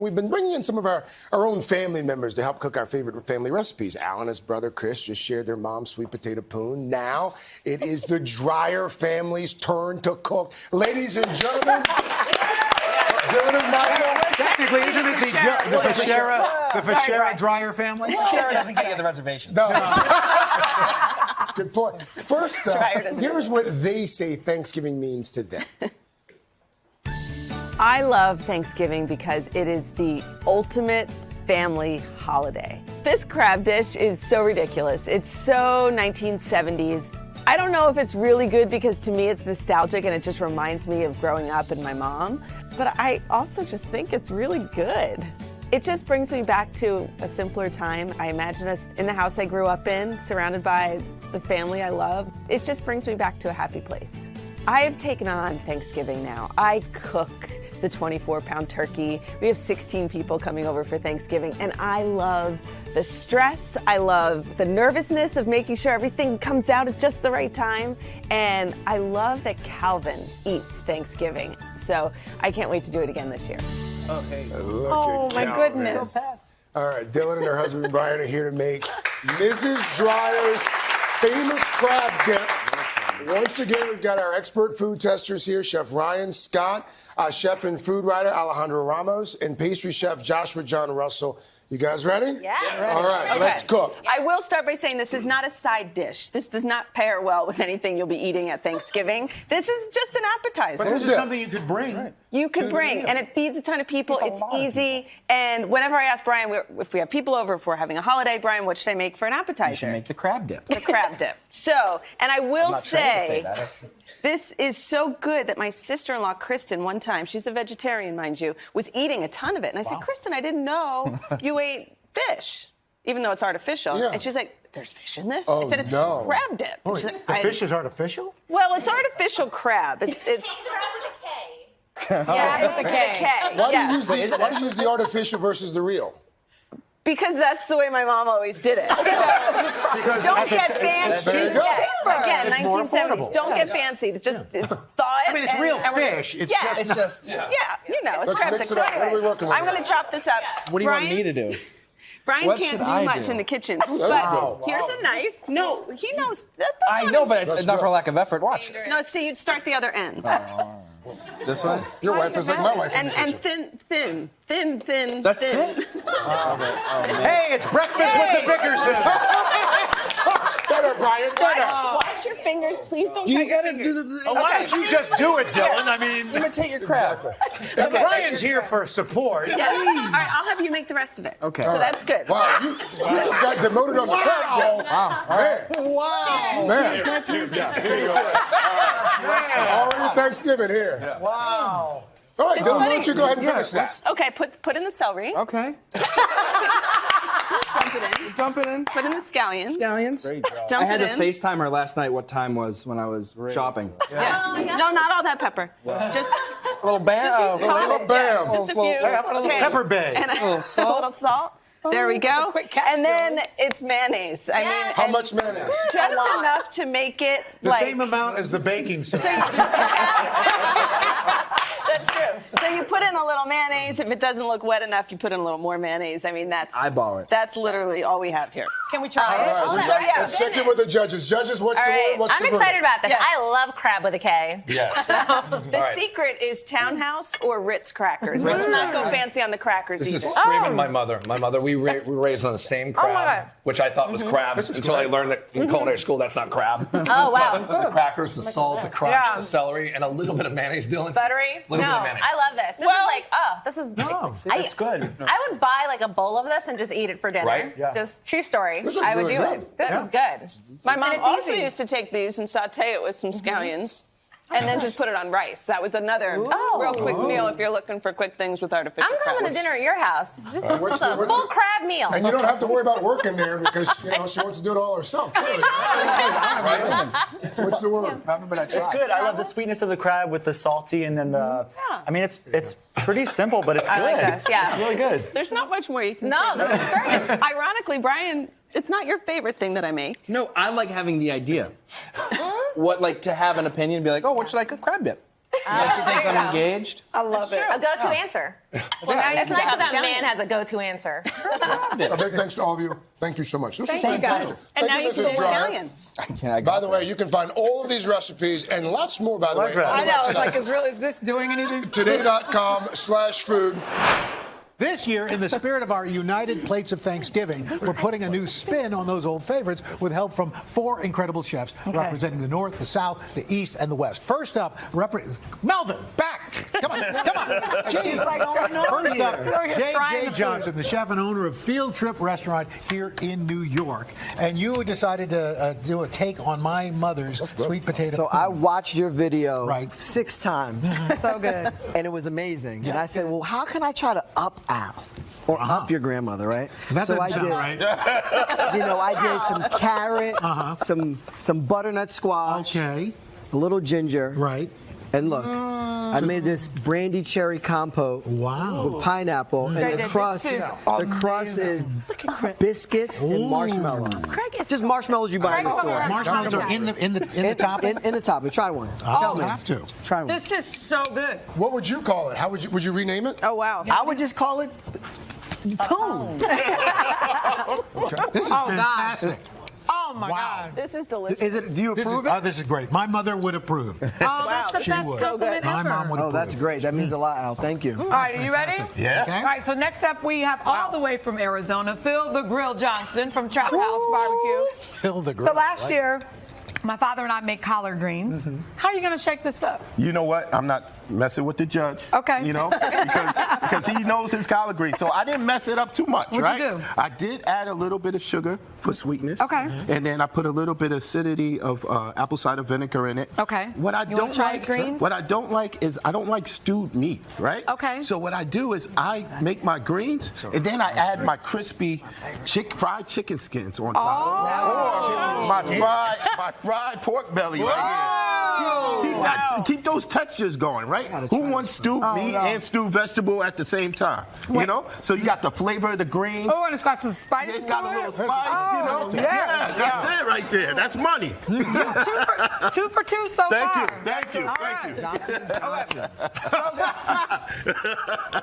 We've been bringing in some of our own family members to help cook our favorite family recipes. Al and his brother Chris just shared their mom's sweet potato poon. Now it is the Dreyer family's turn to cook. Ladies and gentlemen, Dylan and Michael. Technically, isn't it the Fischera Dreyer family? Fischera doesn't get you the reservation. No. That's good point. First, here's what they say Thanksgiving means to them. I love Thanksgiving because it is the ultimate family holiday. This crab dish is so ridiculous. It's so 1970s. I don't know if it's really good because to me it's nostalgic and it just reminds me of growing up and my mom, but I also just think it's really good. It just brings me back to a simpler time. I imagine us in the house I grew up in, surrounded by the family I love. It just brings me back to a happy place. I have taken on Thanksgiving now. I cook the 24-pound turkey. We have 16 people coming over for Thanksgiving, and I love the stress. I love the nervousness of making sure everything comes out at just the right time, and I love that Calvin eats Thanksgiving. So I can't wait to do it again this year. Oh, hey. Oh, my goodness. All right, Dylan and her husband Brian are here to make Mrs. Dreyer's famous crab dip. Once again, we've got our expert food testers here, Chef Ryan Scott, chef and food writer Alejandro Ramos, and pastry chef Joshua John Russell. You guys ready? Yes. All right, let's cook. I will start by saying this is not a side dish. This does not pair well with anything you'll be eating at Thanksgiving. This is just an appetizer. But this is something you could bring. Right. You could bring, and it feeds a ton of people. It's easy. And whenever I ask Brian, if we have people over, if we're having a holiday, Brian, what should I make for an appetizer? You should make the crab dip. The crab dip. So, and I will I'm not trained to say that. this is so good that my sister-in-law, Kristen, one time, she's a vegetarian, mind you, was eating a ton of it. And I said, Kristen, I didn't know you ate fish, even though it's artificial. Yeah. And she's like, there's fish in this? Oh, I said, it's crab dip. Oh, Like, the fish is artificial? Well, it's artificial crab. It's crab with a K. Yeah, with a K. Why do you use the artificial versus the real? Because that's the way my mom always did it. So, don't get fancy. There you go. Again, It's more 1970s. affordable. Don't get fancy. Just thaw it. I mean, it's real fish. It's just Yeah, you know, it's Let's crab mix sticks. it up. So What are we anyway, working with I'm going to chop this up. What do you want me to do? Brian What can't should do I much do? in the kitchen. That's But good. here's a knife. No, he knows. That's I not know, his- but it's not go. for lack of effort. Watch. No, see, you'd start the other end. This way? Your wife is like my wife in the And kitchen. thin. That's thin. it? Hey, it's breakfast with the Bickersons. Better, Brian, better. Watch your fingers, please don't Do cut you your gotta fingers. do the... Oh, why don't you just do it, Dylan? I mean, Imitate your crab. Brian's here for support. Yeah. All right, I'll have you make the rest of it. Okay. So that's good. Wow, you just got demoted on the crab dip. Wow. Wow. Man. Yeah, here you go. Already Thanksgiving here. Wow. All right, Dylan, why funny. don't you go ahead and finish that? Okay, put in the celery. Okay. Dump it in. Dump it in. Put in the scallions. Scallions. Dump I had it to in. FaceTime her last night what time was when I was shopping. Yes. No, not all that pepper. Just A little bam. Little bam. Just a few. A little pepper bay. And A little salt. A little salt. There we go. And then it's mayonnaise. I mean, How much mayonnaise? just enough to make it The like. same amount as the baking soda. That's true. So you put in a little mayonnaise. If it doesn't look wet enough, you put in a little more mayonnaise. I mean, that's Eyeball it. That's literally all we have here. Can we try All right, let's check in with the judges. Judges, what's the word? What's I'm the excited verdict? about this. Yes. I love crab with a K. Yes. The secret is Townhouse or Ritz crackers. Let's not go fancy on the crackers This either. is screaming my mother. My mother, we were raised on the same crab, God. which I thought was crab until I learned that in culinary school that's not crab. Oh, wow. The crackers, the salt, the crunch, the celery, and a little bit of mayonnaise, Dylan. Buttery? Little bit No, of mayonnaise. I love this. This Well- is like, this is... It's good. I would buy like a bowl of this and just eat it for dinner. Right? Yeah. Just true story. This is I would really do good. it. This is good. My mom it's also easy. used to take these and saute it with some scallions. And then just put it on rice. That was another real quick meal if you're looking for quick things with artificial I'm coming crab. to dinner at your house. Just What's a the- full crab meal. And you don't have to worry about working there because she wants to do it all herself. Clearly. What's the word? It's good. I love the sweetness of the crab with the salty, and then the. I mean, it's pretty simple, but it's good. I like this, yeah. It's really good. There's not much more you can No, say. this is great. Ironically, Brian, it's not your favorite thing that I make. No, I like having the idea. What, like, to have an opinion and be like, oh, what should I cook? Crab dip. She thinks I'm engaged. I love it. A go-to answer. It's nice that man has a go-to answer. A big thanks to all of you. Thank you so much. This was Thank you, fantastic. guys. Thank And you, now you Mrs. Dreyer. Italians. By the way, you can find all of these recipes and lots more, by the way, on I the know. It's like, website. is this doing anything? Today.com/food. This year, in the spirit of our United Plates of Thanksgiving, we're putting a new spin on those old favorites with help from 4 incredible chefs representing the North, the South, the East, and the West. First up, Melvin, back! Come on. Gee. First up, J.J. Johnson, the chef and owner of Field Trip Restaurant here in New York. And you decided to do a take on my mother's sweet potato So poon. I watched your video Right. 6 times. So good. And it was amazing. And I said, well, how can I try to up Al? Or up your grandmother, right? That so doesn't sound right. You know, I did some carrot, some butternut squash, Okay. a little ginger. Right. And look, I made this brandy cherry compote Wow. with pineapple, and the crust is biscuits and marshmallows. Just marshmallows you buy in the store. Marshmallows are in the topping? In the topping. Try one. I'll have to. Try one. This is so good. What would you call it? How would you rename it? Oh, wow. I would just call it poon. This is fantastic. Oh my God. This is delicious. Is it? Do you This approve is, it? This is great. My mother would approve. Oh, that's the She best would. compliment My ever. mom would Oh, approve. that's great. That means a lot, Al. Thank you. All right, are you ready? Yeah. Okay. All right, so next up we have all the way from Arizona, Phil the Grill Johnson from Trap House Barbecue. Fill the grill. So last right? year, my father and I make collard greens. How are you going to shake this up? You know what? I'm not messing with the judge. Okay. You know, because he knows his collard greens. So I didn't mess it up too much, What'd right? you do? I did add a little bit of sugar for sweetness. Okay. And then I put a little bit of acidity of apple cider vinegar in it. Okay. What I You wanna don't try like, his greens? what I don't like is I don't like stewed meat, right? Okay. So what I do is I make my greens and then I add my crispy fried chicken skins on top. Or my fried pork belly right here. Keep those textures going, right? Who wants stewed meat and stewed vegetable at the same time? You know? So you got the flavor of the greens. Oh, and it's got some spice. It's got a little spice, you know? Yeah. That's it right there. That's money. 2 for 2 so Thank far. you. Thank you. All Thank right. you.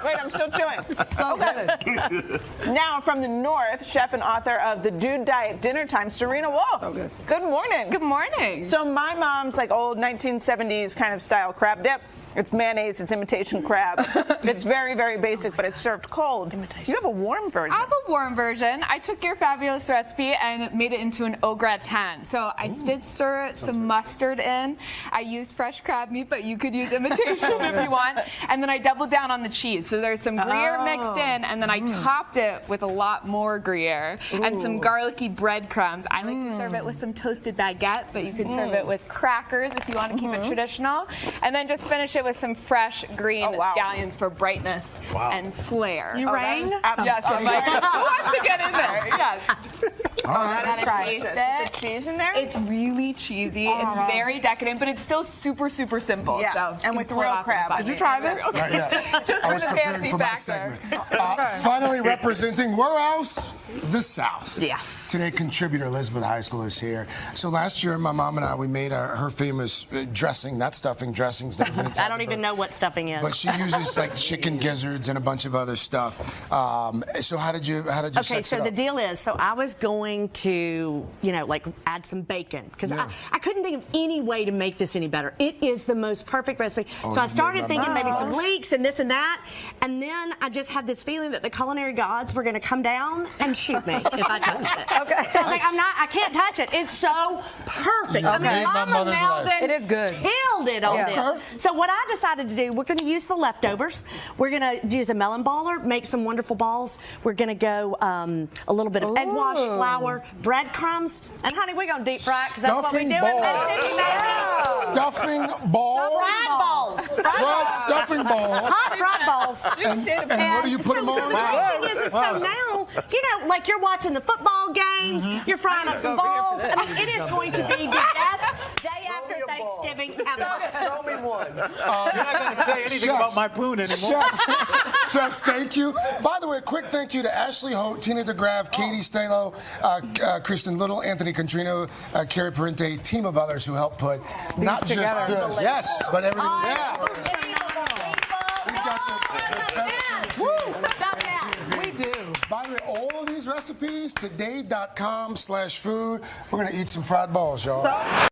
Wait, I'm still chewing. So good. Now, from the North, chef and author of The Dude Diet Dinner Time, Serena Wolf. So good. Good morning. Good morning. So my mom's like old 1970s kind of style crab dip. It's mayonnaise, it's imitation crab. It's very, very basic, but it's served cold. You have a warm version. I have a warm version. I took your fabulous recipe and made it into an au gratin. So I did stir some mustard in. I used fresh crab meat, but you could use imitation if you want. And then I doubled down on the cheese. So there's some Gruyere mixed in, and then I topped it with a lot more Gruyere and some garlicky breadcrumbs. I like to serve it with some toasted baguette, but you could serve it with crackers if you want to keep it traditional. And then just finish it with some fresh green scallions for brightness and flair. You rang? Yes, I'm like, who wants to get in there? Yes. Taste it. The cheese in there? It's really cheesy. It's very decadent, but it's still super, super simple. Yeah, So and you with can pour it real off in crab. a bucket. Did you try this? Just I for was the preparing fancy for my factor. segment. Finally representing where else? The South. Yes. Today, contributor Elizabeth Heiskell is here. So last year, my mom and I, we made her famous dressing, not stuffing, dressings. I don't even know what stuffing is. But she uses like chicken gizzards and a bunch of other stuff. So how did you Okay, sex so it the up? deal is, so I was going to, like add some bacon because I couldn't think of any way to make this any better. It is the most perfect recipe. So I started thinking maybe some leeks and this and that, and then I just had this feeling that the culinary gods were going to come down and shoot me if I touched it. Okay. So I was like, I can't touch it. It's so perfect. You made my Mama mother's life. Melvin It is good. killed it on this. So what I decided to do, we're going to use the leftovers. We're going to use a melon baller, make some wonderful balls. We're going to go a little bit of egg wash, flour, breadcrumbs, and honey, we're going to deep fry because that's what we do. Stuffing balls. Fried balls. Fried stuffing balls. Hot fried balls. And what do you put them on? So the great thing is, so now, like you're watching the football games, you're frying up some balls. I mean, it is going to be the best day after Thanksgiving. Thanksgiving ever. Throw me one. You're not going to say anything about my poon anymore. Chefs, thank you. By the way, a quick thank you to Ashley Holt, Tina DeGraff, Katie Stalo, Kristen Little, Anthony Contrino, Carrie Parente, team of others who helped put not just this, yes, but everything. We do. By the way, all of these recipes, today.com/food. We're going to eat some fried balls, y'all.